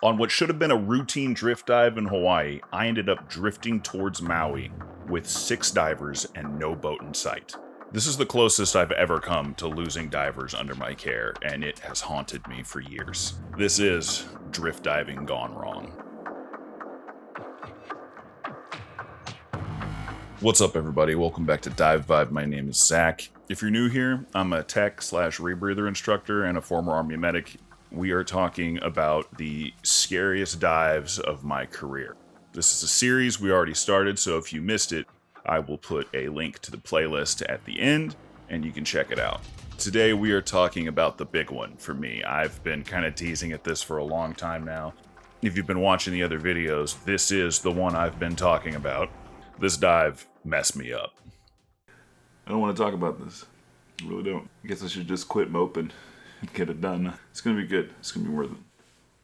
On what should have been a routine drift dive in Hawaii, I ended up drifting towards Maui with 6 divers and no boat in sight. This is the closest I've ever come to losing divers under my care, and it has haunted me for years. This is drift diving gone wrong. What's up, everybody? Welcome back to Dive Vibe. My name is Zach. If you're new here, I'm a tech/rebreather instructor and a former Army medic. We are talking about the scariest dives of my career. This is a series we already started, so if you missed it, I will put a link to the playlist at the end, and you can check it out. Today we are talking about the big one for me. I've been kind of teasing at this for a long time now. If you've been watching the other videos, this is the one I've been talking about. This dive messed me up. I don't want to talk about this. I really don't. I guess I should just quit moping and get it done. It's going to be good. It's going to be worth it.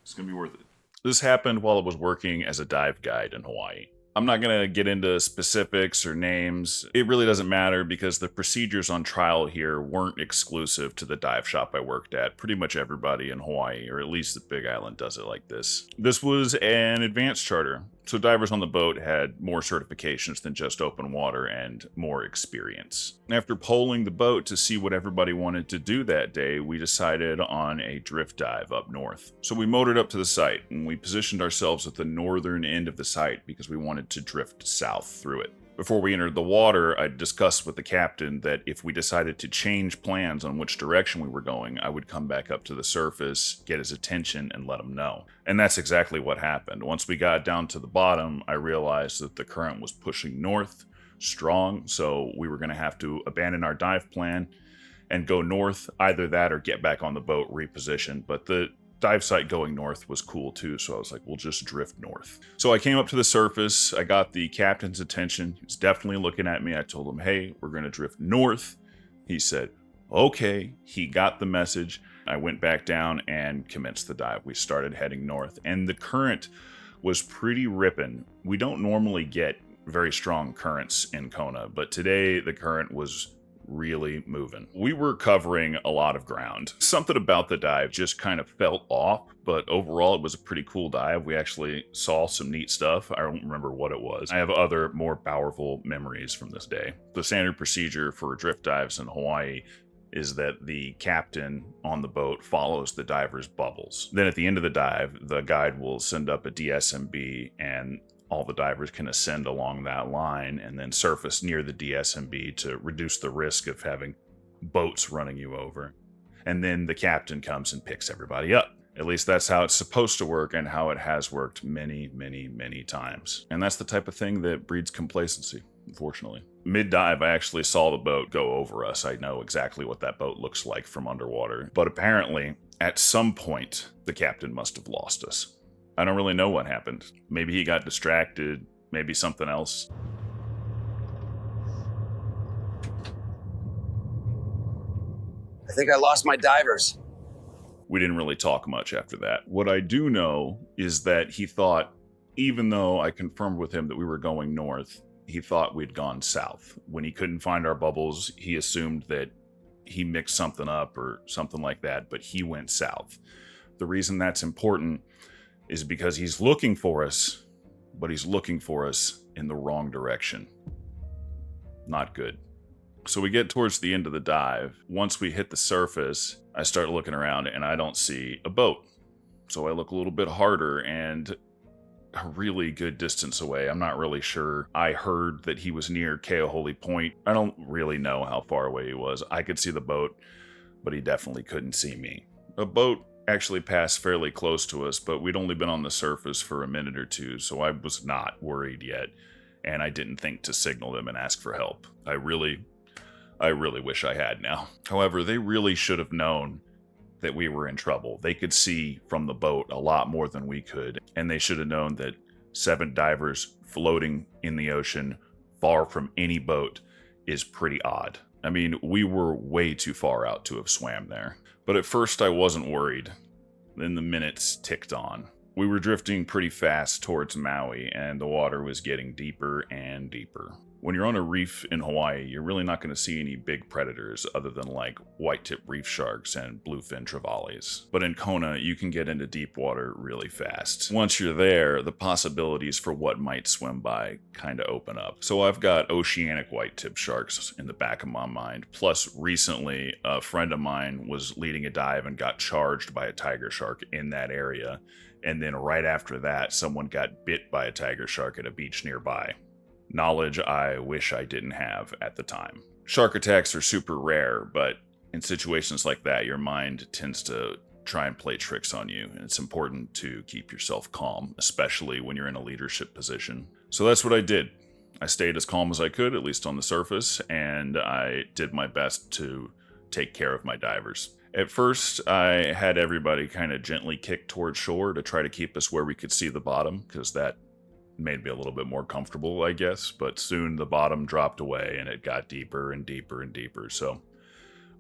It's going to be worth it. This happened while I was working as a dive guide in Hawaii. I'm not going to get into specifics or names. It really doesn't matter because the procedures on trial here weren't exclusive to the dive shop I worked at. Pretty much everybody in Hawaii, or at least the Big Island, does it like this. This was an advanced charter, so divers on the boat had more certifications than just open water and more experience. After polling the boat to see what everybody wanted to do that day, we decided on a drift dive up north. So we motored up to the site and we positioned ourselves at the northern end of the site because we wanted to drift south through it. Before we entered the water, I discussed with the captain that if we decided to change plans on which direction we were going, I would come back up to the surface, get his attention, and let him know. And that's exactly what happened. Once we got down to the bottom, I realized that the current was pushing north, strong, so we were going to have to abandon our dive plan and go north, either that or get back on the boat, reposition. But the dive site going north was cool too, so I was like, we'll just drift north. So I came up to the surface, I got the captain's attention. He was definitely looking at me. I told him, hey, we're gonna drift north. He said, okay. He got the message. I went back down and commenced the dive. We started heading north, and the current was pretty ripping. We don't normally get very strong currents in Kona, but today the current was really moving. We were covering a lot of ground. Something about the dive just kind of felt off, but overall it was a pretty cool dive. We actually saw some neat stuff. I don't remember what it was. I have other more powerful memories from this day. The standard procedure for drift dives in Hawaii is that the captain on the boat follows the diver's bubbles. Then at the end of the dive, the guide will send up a DSMB and all the divers can ascend along that line and then surface near the DSMB to reduce the risk of having boats running you over. And then the captain comes and picks everybody up. At least that's how it's supposed to work and how it has worked many, many, many times. And that's the type of thing that breeds complacency, unfortunately. Mid-dive, I actually saw the boat go over us. I know exactly what that boat looks like from underwater. But apparently, at some point, the captain must have lost us. I don't really know what happened. Maybe he got distracted, maybe something else. I think I lost my divers. We didn't really talk much after that. What I do know is that he thought, even though I confirmed with him that we were going north, he thought we'd gone south. When he couldn't find our bubbles, he assumed that he mixed something up or something like that, but he went south. The reason that's important is because he's looking for us, but he's looking for us in the wrong direction. Not good. So we get towards the end of the dive. Once we hit the surface, I start looking around and I don't see a boat. So I look a little bit harder and a really good distance away. I'm not really sure. I heard that he was near Keoholi Point. I don't really know how far away he was. I could see the boat, but he definitely couldn't see me. A boat actually passed fairly close to us, but we'd only been on the surface for a minute or two, so I was not worried yet, and I didn't think to signal them and ask for help. I really wish I had now. However, they really should have known that we were in trouble. They could see from the boat a lot more than we could, and they should have known that 7 divers floating in the ocean far from any boat is pretty odd. I mean, we were way too far out to have swam there. But at first I wasn't worried. Then the minutes ticked on. We were drifting pretty fast towards Maui, and the water was getting deeper and deeper. When you're on a reef in Hawaii, you're really not going to see any big predators other than like white-tip reef sharks and bluefin trevallies. But in Kona, you can get into deep water really fast. Once you're there, the possibilities for what might swim by kind of open up. So I've got oceanic white-tip sharks in the back of my mind. Plus, recently, a friend of mine was leading a dive and got charged by a tiger shark in that area. And then right after that, someone got bit by a tiger shark at a beach nearby. Knowledge I wish I didn't have at the time. Shark attacks are super rare, but in situations like that, your mind tends to try and play tricks on you, and it's important to keep yourself calm, especially when you're in a leadership position. So that's what I did. I stayed as calm as I could, at least on the surface, and I did my best to take care of my divers. At first, I had everybody kind of gently kick towards shore to try to keep us where we could see the bottom, because that made me a little bit more comfortable, I guess, but soon the bottom dropped away and it got deeper and deeper and deeper, so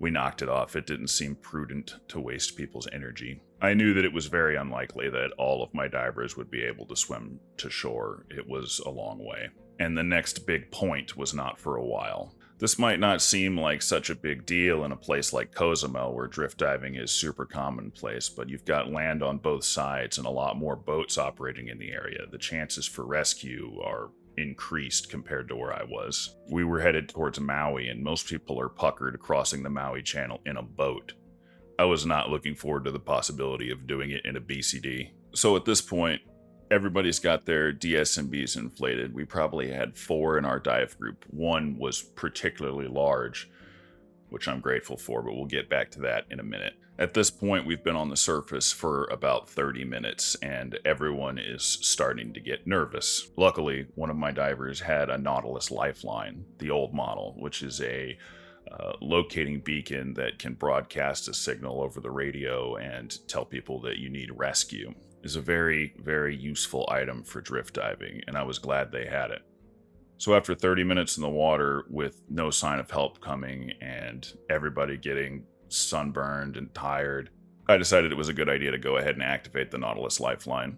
we knocked it off. It didn't seem prudent to waste people's energy. I knew that it was very unlikely that all of my divers would be able to swim to shore. It was a long way. And the next big point was not for a while. This might not seem like such a big deal in a place like Cozumel where drift diving is super commonplace, but you've got land on both sides and a lot more boats operating in the area. The chances for rescue are increased compared to where I was. We were headed towards Maui, and most people are puckered crossing the Maui Channel in a boat. I was not looking forward to the possibility of doing it in a BCD. So at this point, everybody's got their DSMBs inflated. We probably had 4 in our dive group. One was particularly large, which I'm grateful for, but we'll get back to that in a minute. At this point, we've been on the surface for about 30 minutes, and everyone is starting to get nervous. Luckily, one of my divers had a Nautilus Lifeline, the old model, which is a locating beacon that can broadcast a signal over the radio and tell people that you need rescue. Is a very, very useful item for drift diving, and I was glad they had it. So after 30 minutes in the water with no sign of help coming and everybody getting sunburned and tired, I decided it was a good idea to go ahead and activate the Nautilus Lifeline.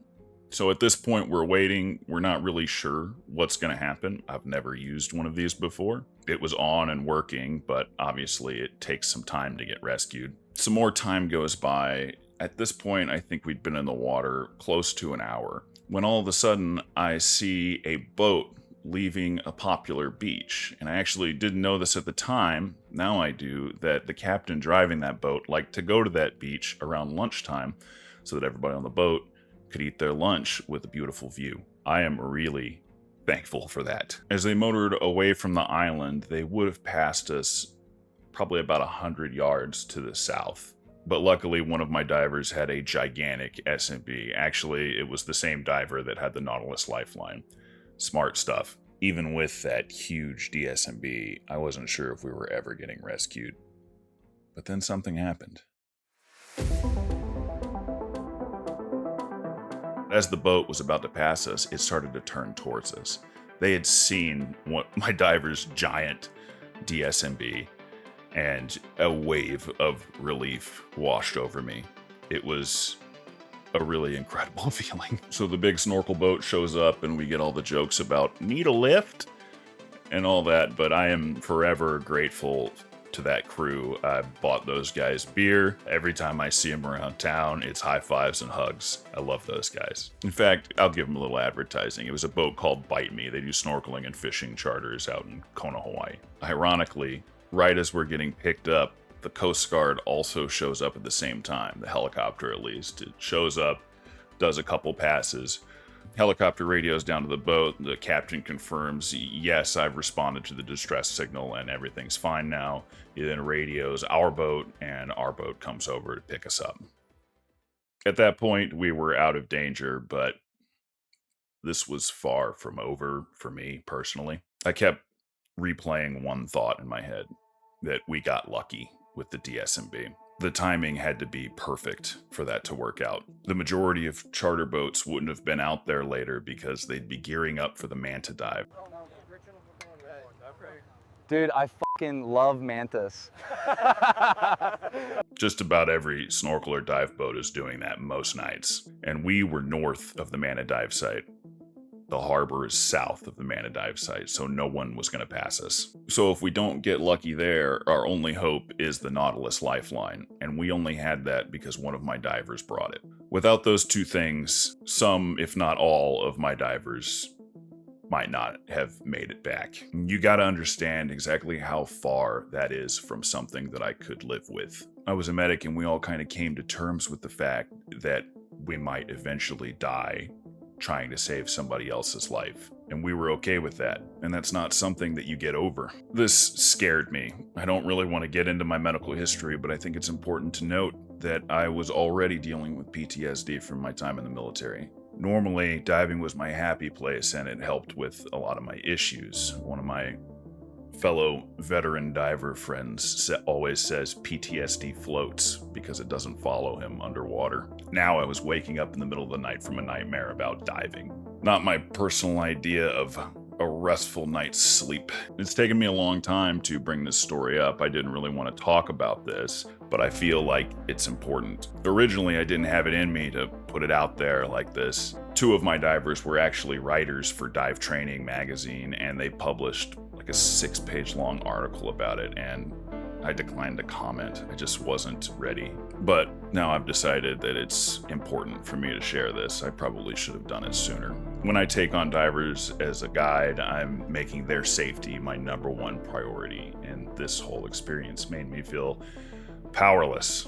So at this point, we're waiting. We're not really sure what's going to happen. I've never used one of these before. It was on and working, but obviously it takes some time to get rescued. Some more time goes by. At this point, I think we'd been in the water close to an hour, when all of a sudden I see a boat leaving a popular beach. And I actually didn't know this at the time, now I do, that the captain driving that boat liked to go to that beach around lunchtime so that everybody on the boat could eat their lunch with a beautiful view. I am really thankful for that. As they motored away from the island, they would have passed us probably about 100 yards to the south. But luckily, one of my divers had a gigantic SMB. Actually, it was the same diver that had the Nautilus Lifeline. Smart stuff. Even with that huge DSMB, I wasn't sure if we were ever getting rescued. But then something happened. As the boat was about to pass us, it started to turn towards us. They had seen my diver's giant DSMB, and a wave of relief washed over me. It was a really incredible feeling. So the big snorkel boat shows up and we get all the jokes about need a lift and all that, but I am forever grateful to that crew. I bought those guys beer. Every time I see them around town, it's high fives and hugs. I love those guys. In fact, I'll give them a little advertising. It was a boat called Bite Me. They do snorkeling and fishing charters out in Kona, Hawaii. Ironically, right as we're getting picked up, the Coast Guard also shows up at the same time, the helicopter at least. It shows up, does a couple passes. Helicopter radios down to the boat. The captain confirms, yes, I've responded to the distress signal and everything's fine now. He then radios our boat and our boat comes over to pick us up. At that point, we were out of danger, but this was far from over for me personally. I kept replaying one thought in my head, that we got lucky with the DSMB. The timing had to be perfect for that to work out. The majority of charter boats wouldn't have been out there later because they'd be gearing up for the manta dive. Dude, I fucking love mantis. Just about every snorkel or dive boat is doing that most nights. And we were north of the manta dive site. The harbor is south of the man dive site, so no one was going to pass us. So if we don't get lucky there, our only hope is the Nautilus Lifeline, and we only had that because one of my divers brought it. Without those two things, some, if not all, of my divers might not have made it back. You gotta understand exactly how far that is from something that I could live with. I was a medic and we all kind of came to terms with the fact that we might eventually die trying to save somebody else's life. And we were okay with that. And that's not something that you get over. This scared me. I don't really want to get into my medical history, but I think it's important to note that I was already dealing with PTSD from my time in the military. Normally, diving was my happy place and it helped with a lot of my issues. One of my fellow veteran diver friends always says PTSD floats because it doesn't follow him underwater. Now I was waking up in the middle of the night from a nightmare about diving. Not my personal idea of a restful night's sleep. It's taken me a long time to bring this story up. I didn't really want to talk about this, but I feel like it's important. Originally, I didn't have it in me to put it out there like this. Two of my divers were actually writers for Dive Training magazine, and they published like a 6-page long article about it, and I declined to comment. I just wasn't ready. But now I've decided that it's important for me to share this. I probably should have done it sooner. When I take on divers as a guide, I'm making their safety my #1 priority, and this whole experience made me feel powerless.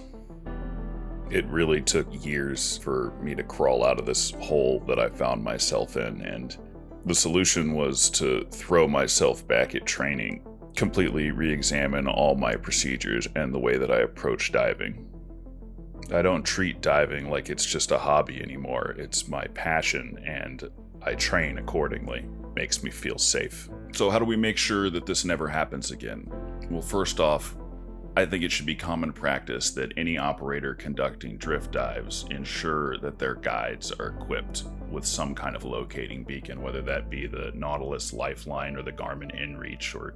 It really took years for me to crawl out of this hole that I found myself in, and the solution was to throw myself back at training, completely re-examine all my procedures and the way that I approach diving. I don't treat diving like it's just a hobby anymore. It's my passion, and I train accordingly. Makes me feel safe. So how do we make sure that this never happens again? Well, first off, I think it should be common practice that any operator conducting drift dives ensure that their guides are equipped with some kind of locating beacon, whether that be the Nautilus Lifeline or the Garmin InReach or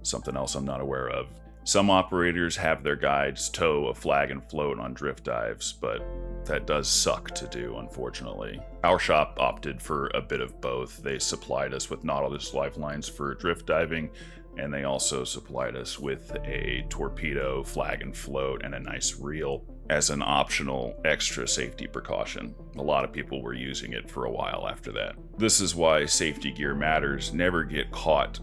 something else I'm not aware of. Some operators have their guides tow a flag and float on drift dives, but that does suck to do, unfortunately. Our shop opted for a bit of both. They supplied us with Nautilus Lifelines for drift diving, and they also supplied us with a torpedo, flag and float, and a nice reel as an optional extra safety precaution. A lot of people were using it for a while after that. This is why safety gear matters. Never get caught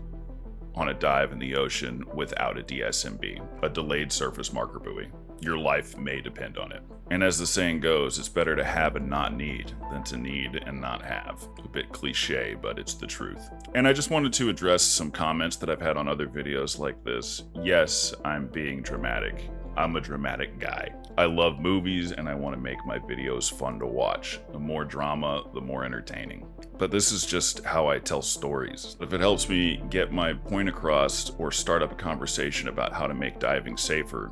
on a dive in the ocean without a DSMB, a delayed surface marker buoy. Your life may depend on it. And as the saying goes, it's better to have and not need than to need and not have. A bit cliche, but it's the truth. And I just wanted to address some comments that I've had on other videos like this. Yes, I'm being dramatic. I'm a dramatic guy. I love movies and I want to make my videos fun to watch. The more drama, the more entertaining. But this is just how I tell stories. If it helps me get my point across or start up a conversation about how to make diving safer,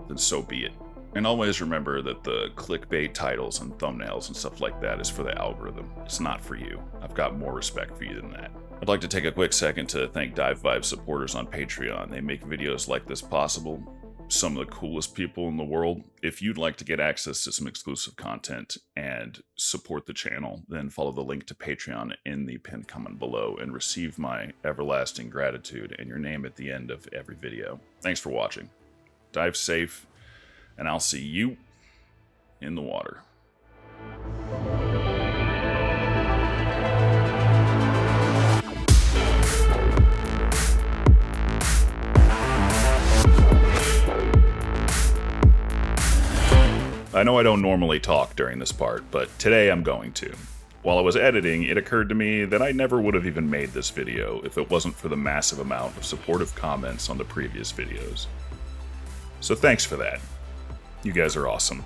then so be it. And always remember that the clickbait titles and thumbnails and stuff like that is for the algorithm. It's not for you. I've got more respect for you than that. I'd like to take a quick second to thank Dive Vibe supporters on Patreon. They make videos like this possible. Some of the coolest people in the world. If you'd like to get access to some exclusive content and support the channel, then follow the link to Patreon in the pinned comment below and receive my everlasting gratitude and your name at the end of every video. Thanks for watching. Dive safe, and I'll see you in the water. I know I don't normally talk during this part, but today I'm going to. While I was editing, it occurred to me that I never would have even made this video if it wasn't for the massive amount of supportive comments on the previous videos. So thanks for that. You guys are awesome.